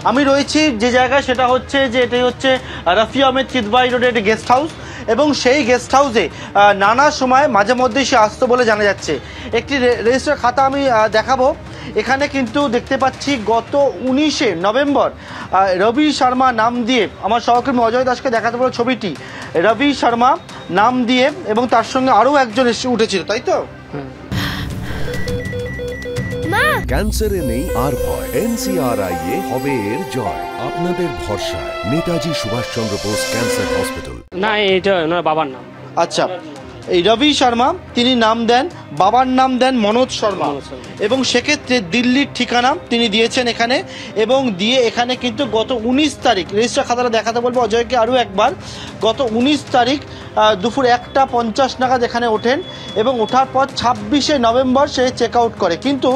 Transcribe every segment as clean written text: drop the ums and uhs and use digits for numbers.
আমি রয়েছি যে জায়গায়, সেটা হচ্ছে যে এটাই হচ্ছে রফি আহমেদ চিতবাই রোডের একটি গেস্ট হাউস, এবং সেই গেস্ট হাউসে নানা সময় মাঝে মধ্যেই সে আসতো বলে জানা যাচ্ছে। একটি রেজিস্টার খাতা আমি দেখাবো। এখানে কিন্তু দেখতে পাচ্ছি গত 19শে নভেম্বর রবি শর্মা নাম দিয়ে, আমার সহকর্মী অজয় দাসকে দেখাতে বলো ছবিটি, রবি শর্মা নাম দিয়ে, এবং তার সঙ্গে আরও একজন এসে উঠেছিল, তাই তো? ক্যান্সারে নেই আর ভয়, NCRI হবে এর জয়। আপনাদের ভরসা নেতাজি সুভাষচন্দ্র বোস ক্যান্সার হসপিটাল। না, এটা ওনার বাবার নাম। আচ্ছা, এই রবি শর্মা তিনি নাম দেন, বাবার নাম দেন মনোজ শর্মা, এবং সেক্ষেত্রে দিল্লির ঠিকানা তিনি দিয়েছেন এখানে, এবং দিয়ে এখানে কিন্তু গত 19 তারিখ, রেজিস্টার খাতাটা দেখাতে বলবো অজয়কে আরও একবার, গত 19 তারিখ দুপুর 1:50 নাগাদ এখানে ওঠেন, এবং ওঠার পর 26শে নভেম্বর সে চেক আউট করে। কিন্তু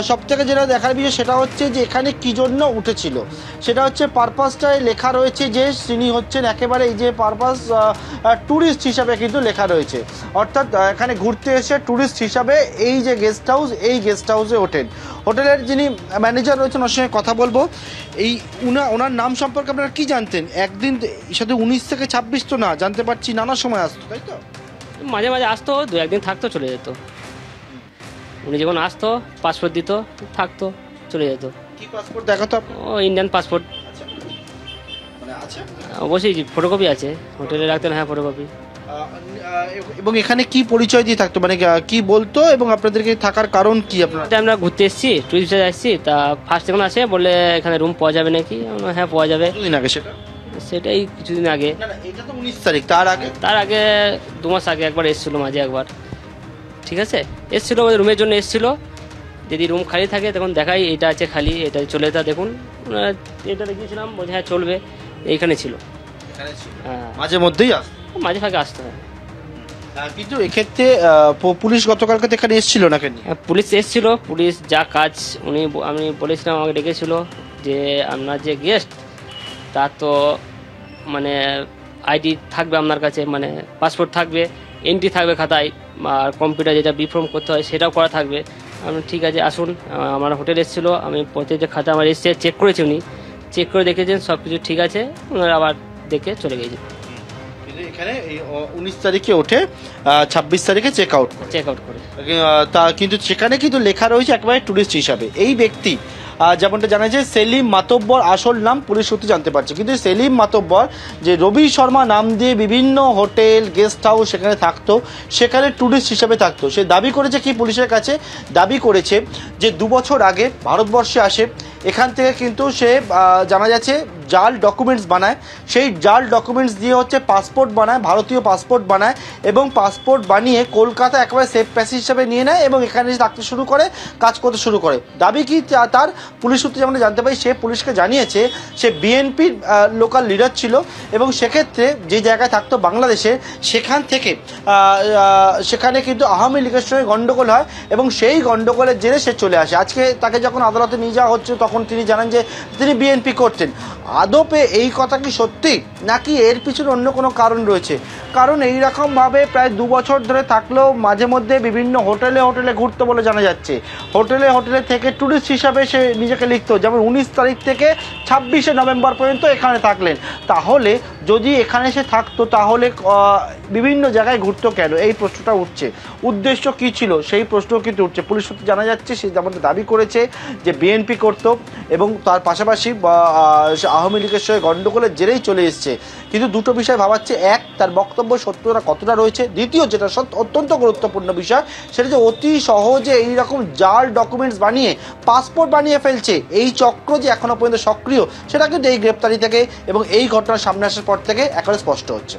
সবথেকে যেটা দেখার বিষয় সেটা হচ্ছে যে এখানে কী জন্য উঠেছিল, সেটা হচ্ছে পারপাসটায় লেখা রয়েছে যে তিনি হচ্ছেন একেবারে এই যে পারপাস ট্যুরিস্ট হিসাবে কিন্তু লেখা রয়েছে, অর্থাৎ এখানে ঘুরতে এসে ট্যুরিস্ট হিসাবে এই যে গেস্ট হাউস, এই গেস্ট হাউসে ওঠেন। হোটেলের যিনি ম্যানেজার রয়েছেন ওর সঙ্গে কথা বলবো। এই ওনার নাম সম্পর্কে আপনারা কি জানতেন? একদিন সাথে 19 থেকে 26 তো না, জানতে পারছি নানা সময় আসতো, তাই তো? মাঝে মাঝে আসতো, 2-1 দিন থাকতো, চলে যেত। উনি যখন আসতো পাসপোর্ট দিত, থাকতো, চলে যেত। কি পাসপোর্ট দেখাতো? ও ইন্ডিয়ান পাসপোর্ট। মানে আছে অবশ্যই ফটোকপি আছে, হোটেলে রাখতেন। হ্যাঁ, ফটোকপি। এবং এখানে কি পরিচয় দিয়ে থাকতো, মানে কি বলতো, এবং আপনাদেরকে থাকার কারণ কি? আপনারা আমরা ঘুরতে এসেছি, টুরিস্ট ভিসা এসেছি, তা ফার্স্ট যখন আসে বলে এখানে রুম পাওয়া যাবে নাকি? হ্যাঁ, পাওয়া যাবে। কিছুদিন আগে সেটাই কিছুদিন আগে। না, এটা তো 19 তারিখ, তার আগে 2 মাস আগে একবার এসেছিলো, মাঝে একবার। ঠিক আছে, এসেছিলো আমাদের রুমের জন্য এসেছিলো। যদি রুম খালি থাকে তখন দেখাই এটা আছে খালি, এটা চলে যা দেখুন। এটা দেখিয়েছিলাম, বলছে হ্যাঁ চলবে, এইখানে ছিল। হ্যাঁ, মাঝে মধ্যেই মাঝে ফাঁকে আসতে হয়। কিন্তু এক্ষেত্রে পুলিশ গতকালকে এখানে এসেছিল না কেন? পুলিশ এসেছিল, পুলিশ যা কাজ আমি বলেছিলাম, আমাকে ডেকেছিল যে আপনার যে গেস্ট তার তো মানে আইডি থাকবে আপনার কাছে, মানে পাসপোর্ট থাকবে, এন্ট্রি থাকবে খাতায়, আর কম্পিউটার যেটা বিফর্ম করতে হয় সেটাও করা থাকবে। আমি ঠিক আছে আসুন, আমার হোটেল এসেছিলো, আমি প্রত্যেকটা খাতা আমার এসছে, চেক করেছি, উনি চেক করে দেখেছেন সব কিছু ঠিক আছে, ওনারা আবার দেখে চলে গেছে। এখানে 19 তারিখে ওঠে, 26 তারিখে চেক আউট করে। তা কিন্তু সেখানে কিন্তু লেখা রয়েছে একেবারে টুরিস্ট হিসাবে। এই ব্যক্তি যেমনটা জানা যায় সেলিম মাতব্বর, আসল নাম পুলিশ সূত্রে জানতে পারছে, কিন্তু সেলিম মাতব্বর যে রবি শর্মা নাম দিয়ে বিভিন্ন হোটেল গেস্ট হাউস সেখানে থাকতো, সেখানে ট্যুরিস্ট হিসাবে থাকতো। সে দাবি করেছে কি পুলিশের কাছে, দাবি করেছে যে 2 বছর আগে ভারতবর্ষে আসে, এখান থেকে কিন্তু সে জানা যাচ্ছে জাল ডকুমেন্টস বানায়, সেই জাল ডকুমেন্টস দিয়ে হচ্ছে পাসপোর্ট বানায়, ভারতীয় পাসপোর্ট বানায়, এবং পাসপোর্ট বানিয়ে কলকাতা একেবারে সেফ প্যাসেজ হিসাবে নিয়ে নেয়, এবং এখানে থাকতে শুরু করে, কাজ করতে শুরু করে। দাবি কি তার, পুলিশ সূত্রে যেমন জানতে পারি, সে পুলিশকে জানিয়েছে সে বিএনপির লোকাল লিডার ছিল, এবং সেক্ষেত্রে যে জায়গায় থাকতো বাংলাদেশে, সেখান থেকে সেখানে কিন্তু আওয়ামী লীগের সঙ্গে গণ্ডগোল হয়, এবং সেই গণ্ডগোলের জেরে সে চলে আসে। আজকে তাকে যখন আদালতে নিয়ে যাওয়া হচ্ছে তখন তিনি জানান যে তিনি বিএনপি করতেন। আদপে এই কথা কি সত্যি, নাকি এর পিছনে অন্য কোনো কারণ রয়েছে? কারণ এইরকমভাবে প্রায় 2 বছর ধরে থাকলেও মাঝে মধ্যে বিভিন্ন হোটেলে ঘুরতো বলে জানা যাচ্ছে। হোটেলে থেকে ট্যুরিস্ট হিসাবে সে নিজেকে লিখতো, যেমন 19 তারিখ থেকে 26শে নভেম্বর পর্যন্ত এখানে থাকলেন। তাহলে যদি এখানে সে থাকতো তাহলে বিভিন্ন জায়গায় ঘুরতো কেন, এই প্রশ্নটা উঠছে। উদ্দেশ্য কী ছিল সেই প্রশ্নও কিন্তু উঠছে। পুলিশ সূত্রে জানা যাচ্ছে সে যেমন দাবি করেছে যে বিএনপি করতো, এবং তার পাশাপাশি আওয়ামী লীগের সঙ্গে গণ্ডগোলের জেরেই চলে এসছে। কিন্তু দুটো বিষয় ভাবাচ্ছে, এক, তার বক্তব্য সত্যতা কতটা রয়েছে, দ্বিতীয় যেটা অত্যন্ত গুরুত্বপূর্ণ বিষয় সেটা যে অতি সহজে এইরকম জাল ডকুমেন্টস বানিয়ে পাসপোর্ট বানিয়ে ফেলছে, এই চক্র যে এখনো পর্যন্ত সক্রিয়, সেটা কিন্তু এই গ্রেপ্তারি থেকে এবং এই ঘটনার সামনে আসার পর থেকে একেবারে স্পষ্ট হচ্ছে।